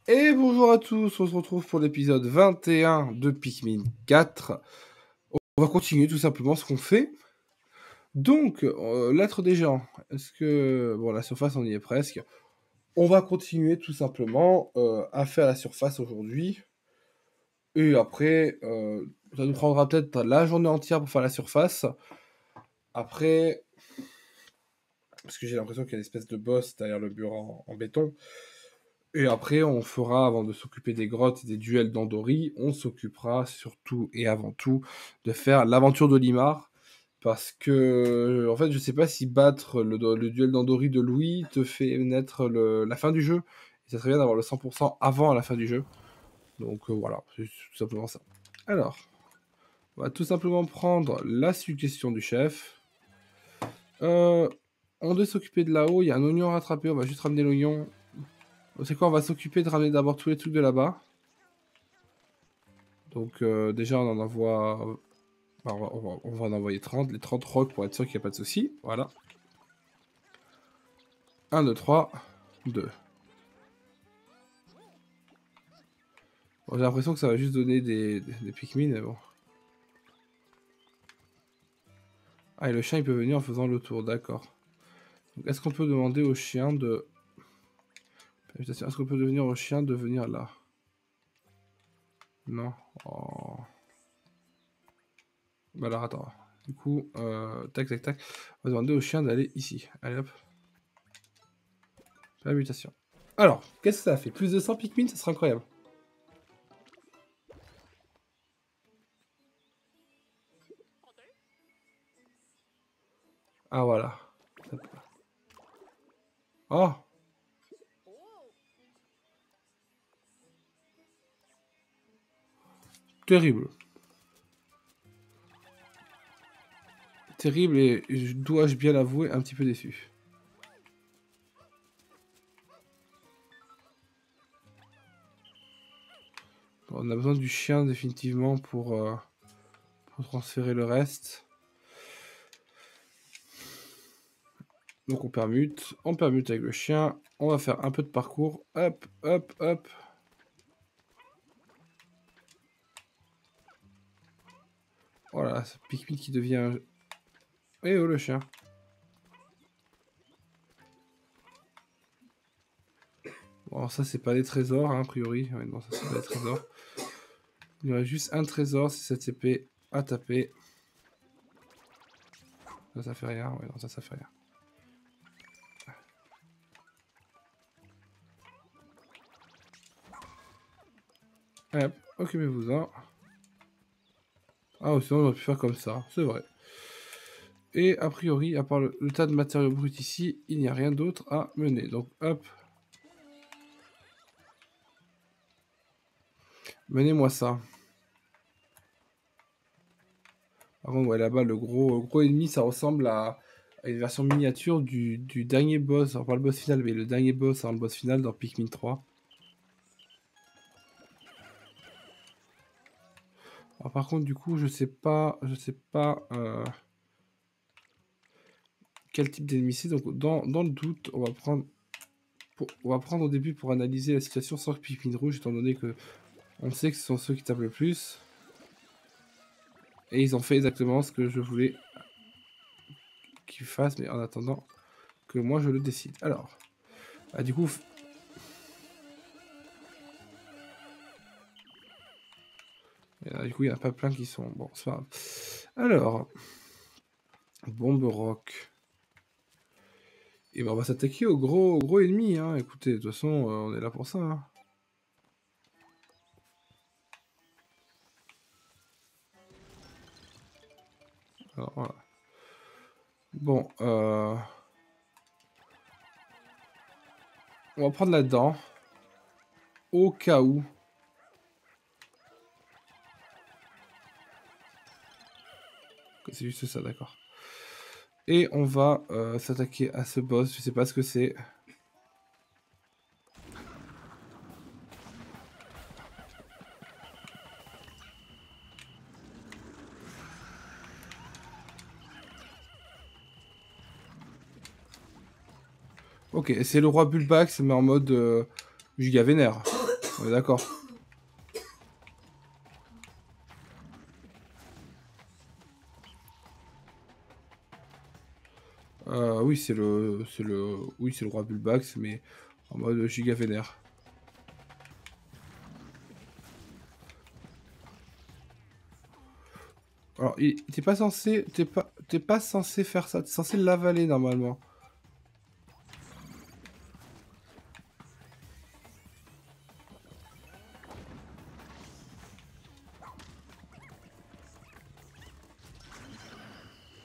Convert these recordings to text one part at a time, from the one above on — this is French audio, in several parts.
Et bonjour à tous, on se retrouve pour l'épisode 21 de Pikmin 4. On va continuer tout simplement ce qu'on fait. Donc, l'être des gens, est-ce que... Bon, la surface, on y est presque. On va continuer tout simplement à faire la surface aujourd'hui. Et après, ça nous prendra peut-être la journée entière pour faire la surface. Après, parce que j'ai l'impression qu'il y a une espèce de boss derrière le bureau en béton. Et après, on fera, avant de s'occuper des grottes et des duels d'Andori, on s'occupera surtout et avant tout de faire l'aventure d'Olimar. Parce que, en fait, je sais pas si battre le duel d'Andori de Louis te fait naître la fin du jeu. Et ça serait bien d'avoir le 100% avant la fin du jeu. Donc voilà, c'est tout simplement ça. Alors, on va tout simplement prendre la suggestion du chef. On doit s'occuper de là-haut, il y a un oignon à rattraper, on va juste ramener l'oignon. C'est quoi, on va s'occuper de ramener d'abord tous les trucs de là-bas. Donc déjà on en envoie... on va en envoyer 30, les 30 rocs pour être sûr qu'il n'y a pas de souci. Voilà. 1, 2, 3, 2. Bon, j'ai l'impression que ça va juste donner des Pikmin, mais bon. Ah, et le chien il peut venir en faisant le tour, d'accord. Est-ce qu'on peut demander au chien de... Est-ce qu'on peut devenir au chien de venir là? Non. Oh. Bah alors attends. Du coup, tac tac tac. On va demander au chien d'aller ici. Allez hop. La mutation. Alors, qu'est-ce que ça a fait? Plus de 100 Pikmin, ça sera incroyable. Ah voilà. Oh! Terrible. Terrible et dois-je bien l'avouer, un petit peu déçu. On a besoin du chien définitivement pour transférer le reste. Donc on permute avec le chien. On va faire un peu de parcours. Hop, hop, hop. Voilà, ce Pikmin qui devient... Eh oh le chien. Bon ça c'est pas des trésors hein, a priori. Ouais, non ça c'est pas des trésors. Il y aurait juste un trésor, c'est cette épée à taper. Ça fait rien, ouais non ça fait rien. Hop, occupez-vous-en. Ah sinon on aurait pu faire comme ça, c'est vrai. Et a priori, à part le tas de matériaux bruts ici, il n'y a rien d'autre à mener. Donc hop. Menez-moi ça. Par contre, ouais, là-bas, le gros ennemi, ça ressemble à une version miniature du dernier boss. Alors, pas le boss final, mais le dernier boss, le boss final dans Pikmin 3. Alors, par contre, du coup, je sais pas quel type d'ennemi c'est. Donc, dans le doute, on va prendre au début pour analyser la situation sans Pikmin rouge, étant donné que on sait que ce sont ceux qui tapent le plus. Et ils ont fait exactement ce que je voulais qu'ils fassent, mais en attendant que moi je le décide. Alors, bah, du coup... du coup, il n'y en a pas plein qui sont... Bon, c'est pas grave. Alors, bombe rock. Et ben on va s'attaquer au gros ennemi, hein. Écoutez, de toute façon, on est là pour ça, hein. Alors, voilà. Bon, on va prendre là-dedans. Au cas où. C'est juste ça, d'accord. Et on va s'attaquer à ce boss. Je sais pas ce que c'est. Ok, c'est le roi Bulbax, mais en mode giga vénère. On est d'accord. Oui, oui, c'est le roi Bulbax, mais en mode giga vénère. Alors, t'es pas censé, t'es pas censé faire ça. T'es censé l'avaler normalement.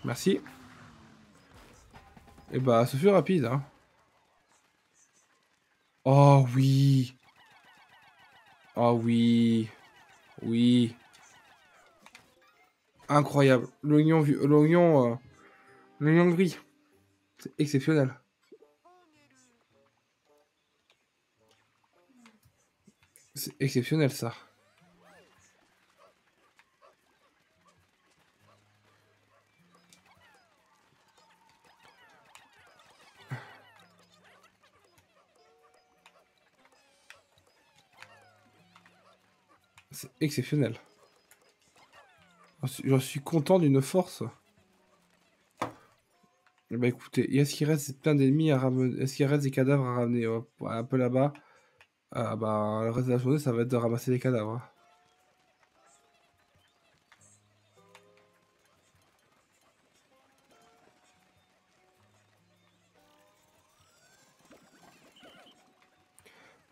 Merci. Et bah, ce fut rapide, hein. Oh oui. Oh oui. Oui. Incroyable. L'oignon gris. C'est exceptionnel. C'est exceptionnel, ça. C'est exceptionnel. J'en suis content d'une force. Bah écoutez, est-ce qu'il reste plein d'ennemis à ramener? Est-ce qu'il reste des cadavres à ramener? Un peu là-bas. Ah bah, le reste de la journée, ça va être de ramasser des cadavres, hein.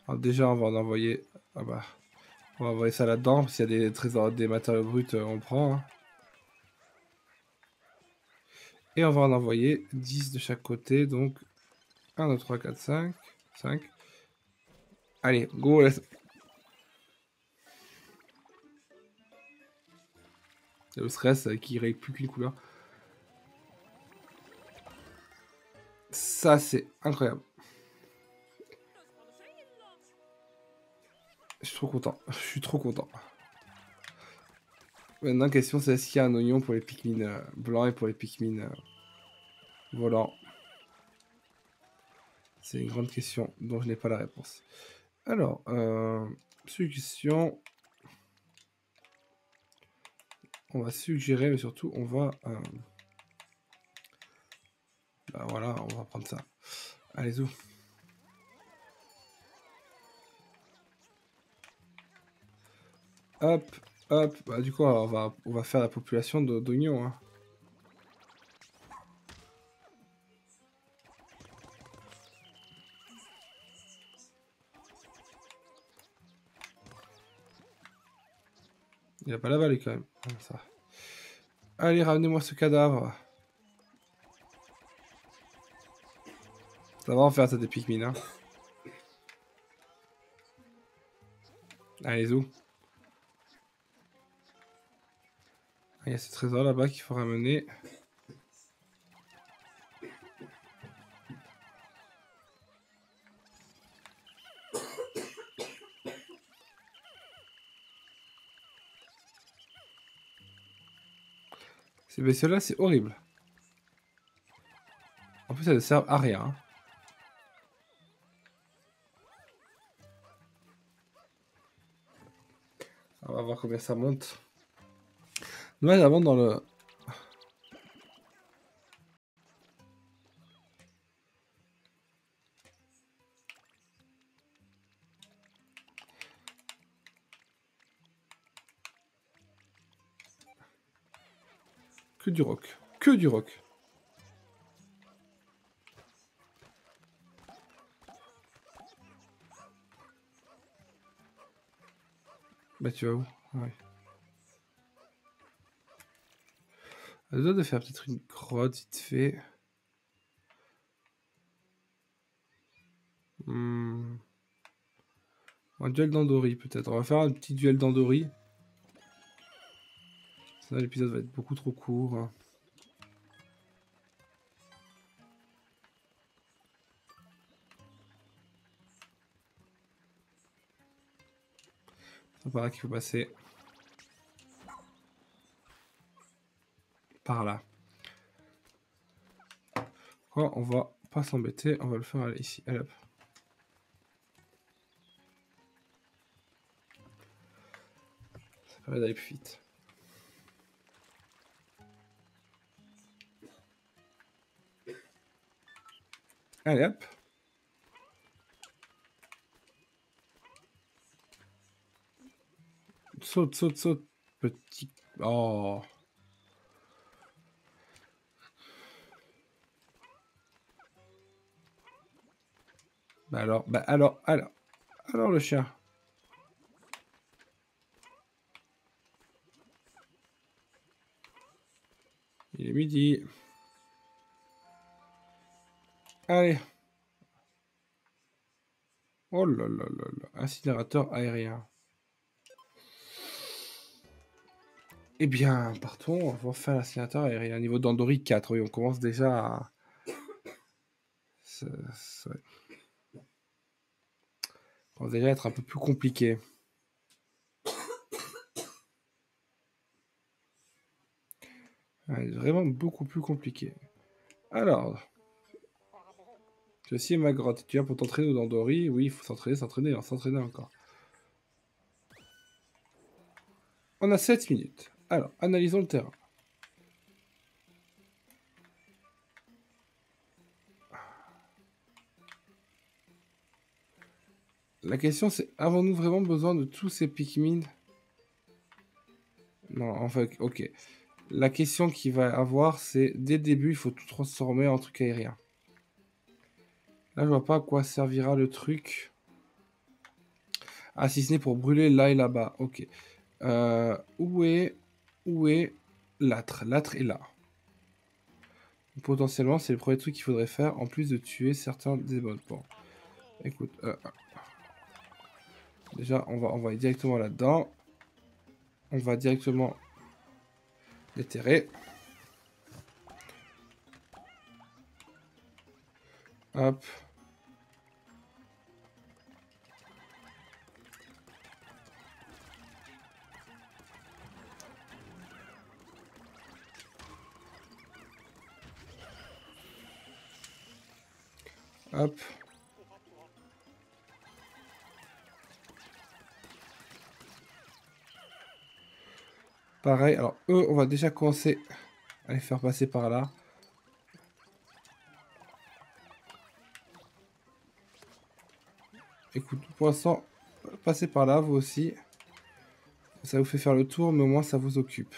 Alors déjà, on va en envoyer... Ah bah, on va envoyer ça là-dedans. S'il y a des trésors, des matériaux bruts, on prend, hein. Et on va en envoyer 10 de chaque côté. Donc, 1, 2, 3, 4, 5. 5. Allez, go, laisse... Le stress qui règle plus qu'une couleur. Ça, c'est incroyable. Je suis trop content. Je suis trop content. Maintenant, question, c'est est-ce qu'il y a un oignon pour les Pikmin blancs et pour les Pikmin volants? C'est une grande question dont je n'ai pas la réponse. Alors, suggestion. On va suggérer, mais surtout, on va... bah voilà, on va prendre ça. Allez, où? Hop, hop. Bah, du coup, on va faire la population d'oignons, hein. Il a pas la vallée quand même. Ça. Allez, ramenez-moi ce cadavre. Ça va en faire ça des Pikmin, hein. Allez, où? Il y a ce trésor là-bas qu'il faut ramener. Ces bestioles-là, c'est horrible. En plus, elles ne servent à rien, hein. On va voir combien ça monte. Nous, avant, dans le... Que du rock. Que du rock. Bah, tu vas où? Ouais. Elle doit de faire peut-être une grotte vite fait. Un duel d'Andori, peut-être. On va faire un petit duel d'Andori. Sinon, l'épisode va être beaucoup trop court, hein. C'est par là qu'il faut passer. Par là. Pourquoi on va pas s'embêter? On va le faire aller ici. Allez hop. Ça va d'aller plus vite. Allez hop. Saute, saute, saute. Petit... Oh. Alors le chien. Il est midi. Allez. Oh là là là là. Incinérateur aérien. Eh bien, partons. On va faire l'incinérateur aérien. Niveau d'Andori 4. Oui, on commence déjà à... Ça commence déjà à être un peu plus compliqué. Ouais, vraiment beaucoup plus compliqué. Alors... Ceci est ma grotte. Tu viens pour t'entraîner au Dandori? Oui, il faut s'entraîner, s'entraîner encore. On a 7 minutes. Alors, analysons le terrain. La question c'est, avons-nous vraiment besoin de tous ces Pikmin? Non, enfin, ok. La question qu'il va avoir, c'est, dès le début, il faut tout transformer en truc aérien. Là, je vois pas à quoi servira le truc. Ah, si ce n'est pour brûler là et là-bas. Ok. Où est l'âtre? L'âtre est là. Potentiellement, c'est le premier truc qu'il faudrait faire, en plus de tuer certains démons. Bon, écoute. Déjà, on va envoyer directement là-dedans. On va directement déterrer. Hop. Hop. Pareil, alors eux, on va déjà commencer à les faire passer par là. Écoute, pour l'instant, passez par là, vous aussi. Ça vous fait faire le tour, mais au moins ça vous occupe.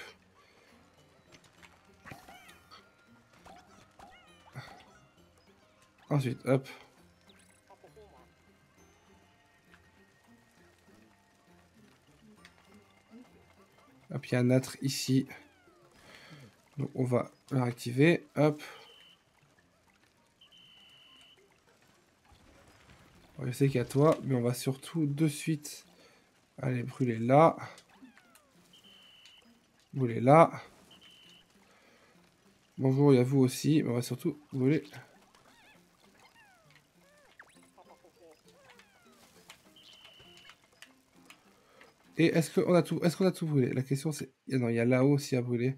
Ensuite, hop. Hop, il y a un âtre ici. Donc on va le réactiver. Hop. Je sais qu'il y a toi, mais on va surtout de suite aller brûler là. Brûler là. Bonjour, il y a vous aussi, mais on va surtout brûler. Et est-ce qu'on a tout, brûlé? La question c'est, non, il y a là-haut aussi à brûler.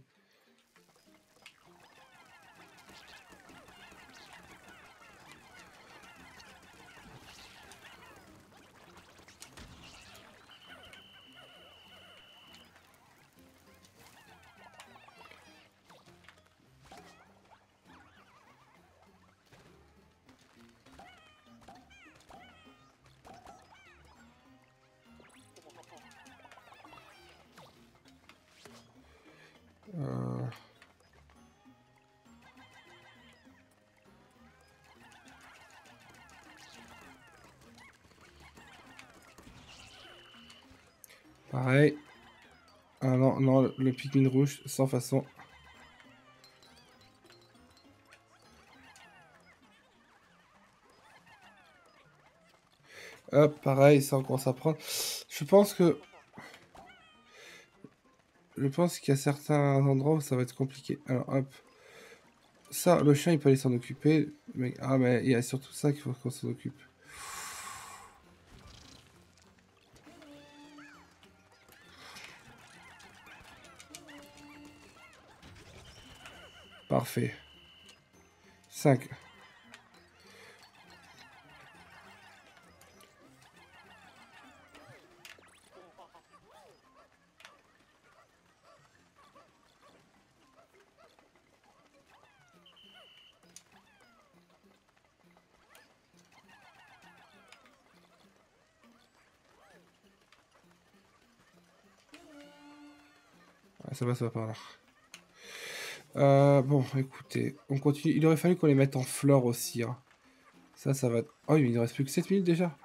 Pareil. Ah non, non, le Pikmin rouge, sans façon. Hop, pareil, ça commence à prendre. Je pense qu'il y a certains endroits où ça va être compliqué. Alors, hop. Ça, le chien, il peut aller s'en occuper. Mais... Ah, mais il y a surtout ça qu'il faut qu'on s'en occupe. Parfait. 5. Ah, ça va par là. Bon, écoutez, on continue. Il aurait fallu qu'on les mette en fleurs aussi. Hein. Ça va... Oh, il ne reste plus que 7 minutes déjà.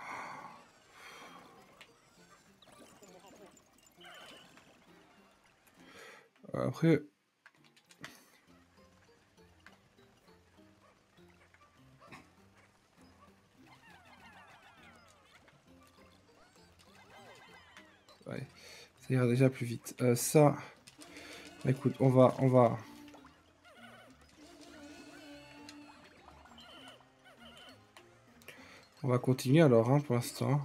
Après... Ouais, ça ira déjà plus vite. Ça... Écoute, on va... On va continuer alors, hein, pour l'instant.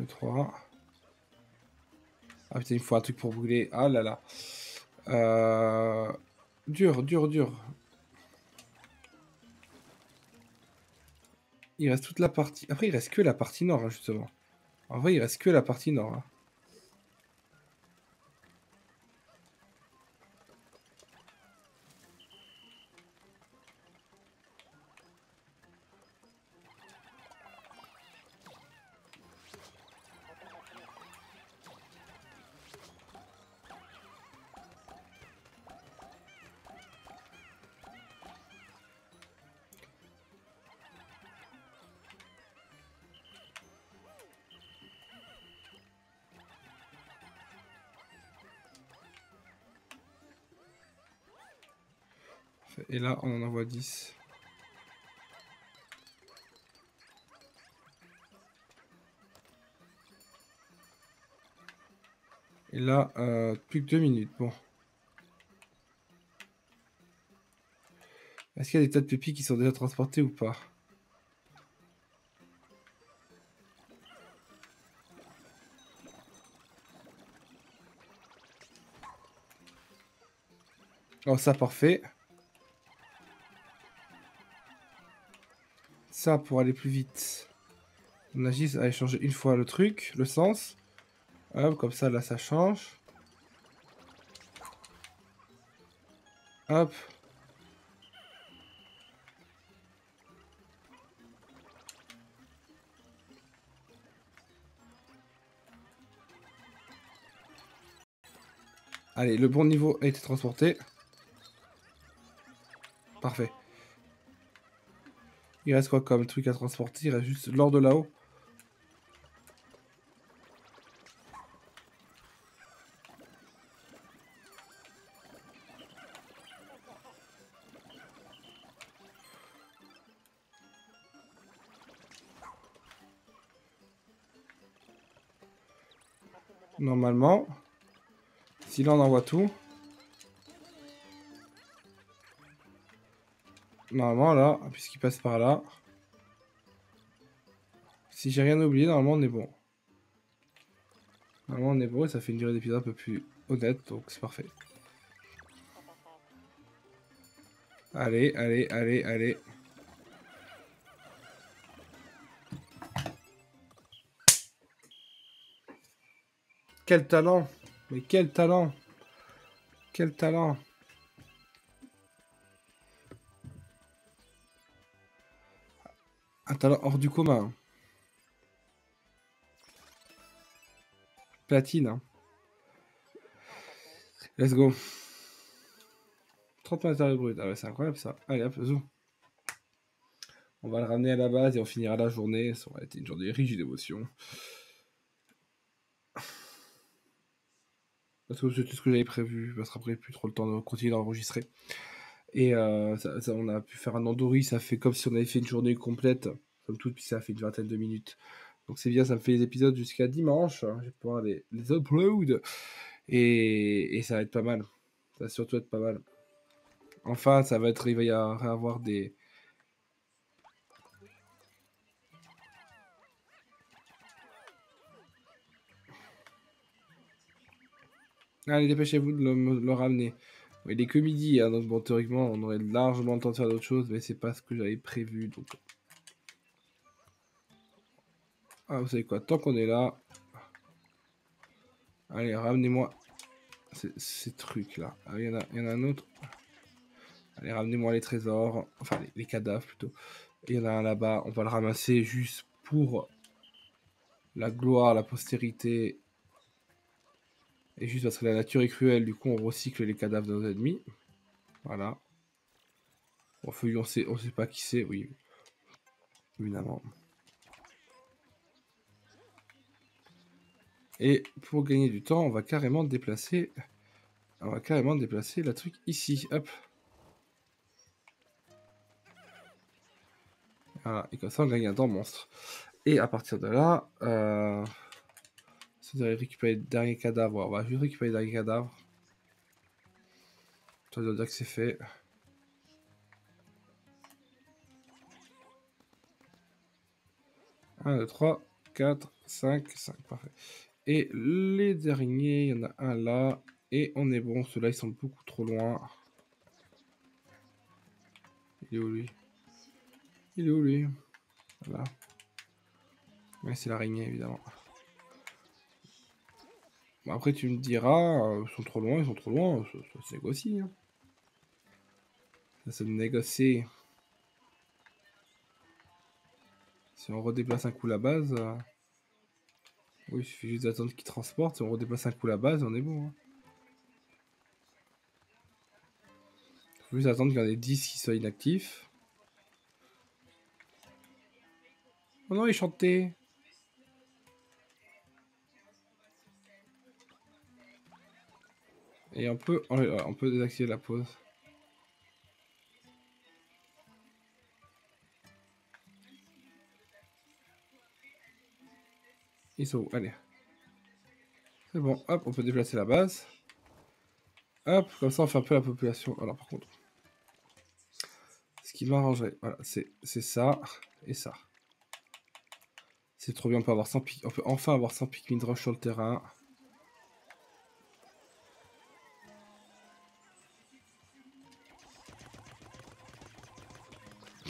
3. Ah putain, il me faut un truc pour brûler. Ah là là. Dur. Il reste toute la partie... Après, il reste que la partie nord, hein, justement. En vrai, il reste que la partie nord. Hein. Et là, on en envoie 10. Et là, plus que 2 minutes. Bon. Est-ce qu'il y a des tas de pépis qui sont déjà transportés ou pas? Oh, ça, parfait. Ça, pour aller plus vite. On a juste à échanger une fois le truc, le sens. Hop, comme ça, là, ça change. Hop. Allez, le bon niveau a été transporté. Parfait. Il reste quoi comme truc à transporter? Il reste juste l'or de là-haut. Normalement. Si là, on envoie tout. Normalement, là, puisqu'il passe par là. Si j'ai rien oublié, normalement, on est bon. Normalement, on est bon et ça fait une durée d'épisode un peu plus honnête, donc c'est parfait. Allez. Quel talent! Mais quel talent! Quel talent! Un talent hors du commun. Platine. Hein. Let's go. 30 matériaux bruts. Ah ouais, c'est incroyable ça. Allez hop, zoom. On va le ramener à la base et on finira la journée. Ça aurait été une journée riche d'émotions. Parce que c'est tout ce que j'avais prévu. Parce qu'après, plus trop le temps de continuer d'enregistrer. Et on a pu faire un endori. Ça fait comme si on avait fait une journée complète. Comme tout, puis ça a fait une vingtaine de minutes. Donc c'est bien, ça me fait les épisodes jusqu'à dimanche. Je vais pouvoir les upload. Et ça va être pas mal. Ça va surtout être pas mal. Enfin, ça va être, il va y avoir des... Allez, dépêchez-vous de le ramener. Bon, il est que midi, hein, donc bon, théoriquement, on aurait largement le temps de faire d'autres choses, mais c'est pas ce que j'avais prévu, donc... Ah, vous savez quoi, tant qu'on est là... Allez, ramenez-moi ces trucs-là. Ah, il y en a un autre. Allez, ramenez-moi les trésors, enfin, les cadavres, plutôt. Il y en a un là-bas, on va le ramasser juste pour la gloire, la postérité. Et juste parce que la nature est cruelle, du coup on recycle les cadavres de nos ennemis. Voilà. Bon, Feuillu, on sait pas qui c'est, oui. Évidemment. Et pour gagner du temps, on va carrément déplacer la truc ici. Hop. Voilà. Et comme ça, on gagne un temps monstre. Et à partir de là, ça devrait récupérer le dernier cadavre. On va juste récupérer le dernier cadavre. Ça doit dire que c'est fait. Un, 2, 3, 4, 5, 5. Parfait. Et les derniers, il y en a un là. Et on est bon. Ceux-là, ils sont beaucoup trop loin. Il est où lui? Il est où lui? Voilà. Ouais, c'est l'araignée, évidemment. Bon, après, tu me diras, ils sont trop loin, ça se négocie. Hein. Ça se négocie. Si on redéplace un coup la base, oui, il suffit juste d'attendre qu'ils transportent. Si on redéplace un coup la base, on est bon. Hein. Il faut juste attendre qu'il y en ait 10 qui soient inactifs. Oh non, il chantait. Et on peut désactiver la pause. Ils sont où? Allez. C'est bon, hop, on peut déplacer la base. Hop, comme ça on fait un peu la population. Alors par contre, ce qui m'arrangerait, voilà, c'est ça et ça. C'est trop bien, on peut enfin avoir 100 Pikmin Rush sur le terrain.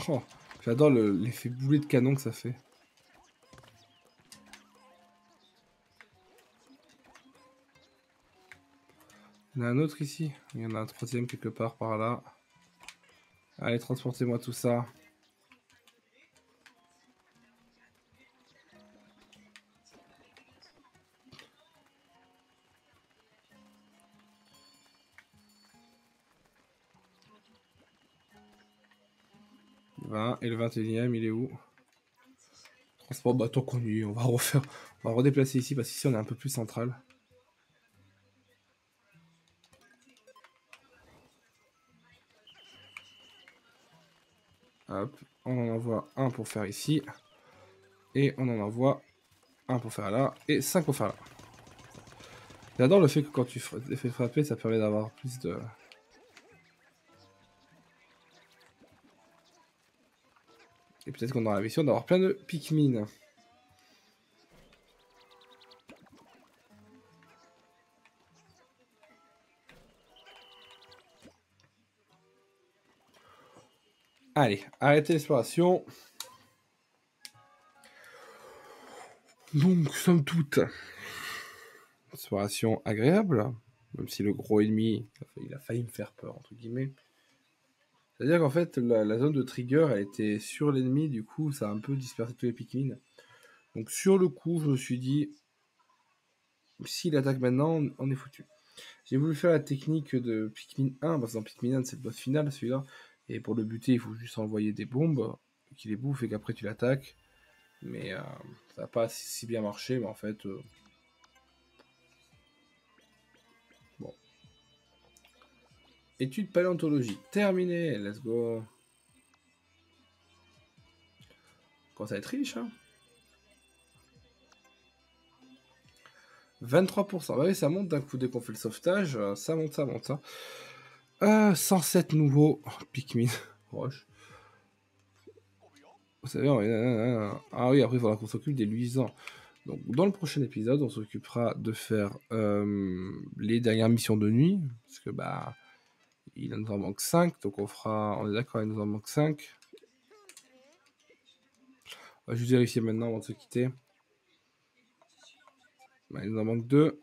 Oh, j'adore l'effet boulet de canon que ça fait. Il y en a un autre ici. Il y en a un troisième quelque part par là. Allez, transportez-moi tout ça. Le 20 et le 21e, il est où? Transport, bah tant qu'on y est, on va redéplacer ici parce qu'ici on est un peu plus central. Hop, on en envoie un pour faire ici. Et on en envoie un pour faire là. Et 5 pour faire là. J'adore le fait que quand tu les fais frapper, ça permet d'avoir plus de... Et peut-être qu'on aura la mission d'avoir plein de Pikmin. Allez, arrêtez l'exploration. Donc, somme toute, exploration agréable. Même si le gros ennemi, il a failli me faire peur, entre guillemets. C'est-à-dire qu'en fait, la zone de trigger, elle était sur l'ennemi, du coup, ça a un peu dispersé tous les Pikmin. Donc, sur le coup, je me suis dit, s'il attaque maintenant, on est foutu. J'ai voulu faire la technique de Pikmin 1, parce que dans Pikmin 1, c'est le boss final, celui-là. Et pour le buter, il faut juste envoyer des bombes qui les bouffent et qu'après tu l'attaques. Mais ça n'a pas si bien marché, mais en fait... bon. Étude paléontologique terminée, let's go. Quand ça va être riche, hein. 23%. Bah oui, ça monte d'un coup dès qu'on fait le sauvetage. Ça monte, ça monte. Hein. 107 nouveaux Pikmin. Roche. Vous savez, ah oui, après il faudra qu'on s'occupe des luisants. Donc dans le prochain épisode, on s'occupera de faire les dernières missions de nuit. Parce que bah il nous en manque 5. Donc on est d'accord, il nous en manque 5. On va juste vérifier maintenant avant de se quitter. Bah, il nous en manque 2.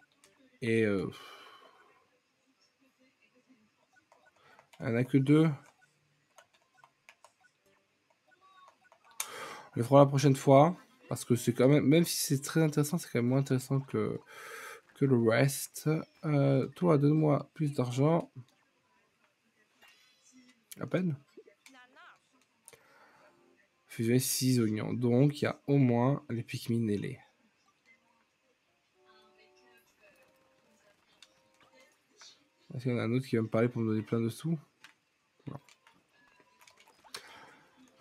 Et il n'y en a que 2. On le fera la prochaine fois. Parce que c'est quand même si c'est très intéressant, c'est quand même moins intéressant que le reste. Toi, donne-moi plus d'argent. À peine. Fusionner 6 oignons. Donc, il y a au moins les Pikmin ailés. Est-ce qu'il y en a un autre qui va me parler pour me donner plein de sous? Non.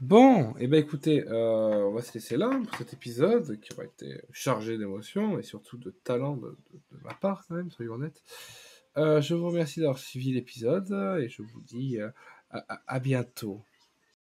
Bon, et ben écoutez, on va se laisser là pour cet épisode qui aura été chargé d'émotions et surtout de talent de ma part quand même, soyons honnêtes. Je vous remercie d'avoir suivi l'épisode et je vous dis à bientôt.